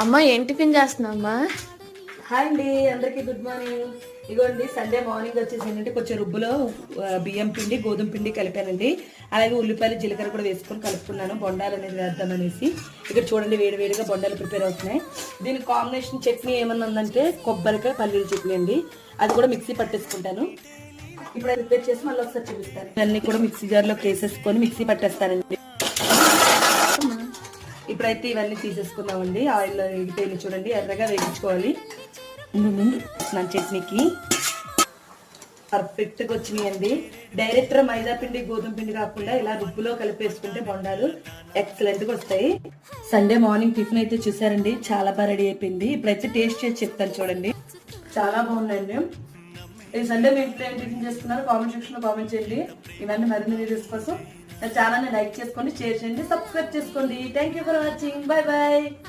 అమ్మ ఏం టిఫిన్ చేస్తున్నావు అమ్మా? హాయ్ అండి, అందరికీ గుడ్ మార్నింగ్. ఇగోండి సండే మార్నింగ్ వచ్చేసి ఏంటంటే కొంచెం రుబ్బులో బియ్యం పిండి గోధుమ పిండి కలిపానండి. అలాగే ఉల్లిపాయలు జీలకర్ర కూడా వేసుకొని కలుపుకున్నాను బొండాలు అనేది వేద్దామనేసి. ఇక్కడ చూడండి వేడివేడిగా బొండాలు ప్రిపేర్ అవుతున్నాయి. దీనికి కాంబినేషన్ చట్నీ ఏమన్నా ఉందంటే కొబ్బరికాయ పల్లీల చట్నీ అండి. అది కూడా మిక్సీ పట్టేసుకుంటాను. ఇప్పుడు ప్రిపేర్ చేసి మళ్ళీ ఒకసారి చూపిస్తాను. అన్నీ కూడా మిక్సీ జార్లోకి వేసేసుకొని మిక్సీ పట్టేస్తానండి. ఇప్పుడైతే ఇవన్నీ తీసేసుకుందామండి. ఆయిల్లో ఎగిపోయి చూడండి ఎర్రగా వేగించుకోవాలి. నా చట్నీకి పర్ఫెక్ట్గా వచ్చినాయండి. డైరెక్ట్ మైదా పిండి గోధుమ పిండి కాకుండా ఇలా రుబ్బులో కలిపేసుకుంటే బొండాలు ఎక్సలెంట్గా వస్తాయి. సండే మార్నింగ్ టిఫిన్ అయితే చూసారండి, చాలా బాగా రెడీ అయిపోయింది. ఇప్పుడైతే టేస్ట్ చేసి చెప్తాను చూడండి. చాలా బాగుందండి. ఈ సండే మీ ఇంట్లో ఏం టిఫిన్ చేస్తున్నారు కామెంట్ సెక్షన్ లో కామెంట్ చేయండి. ఇవన్నీ మరిన్ని వీడియోస్ కోసం నా ఛానల్ని లైక్ చేసుకోండి, షేర్ చేయండి, సబ్స్క్రైబ్ చేసుకోండి. Thank you for watching. Bye bye.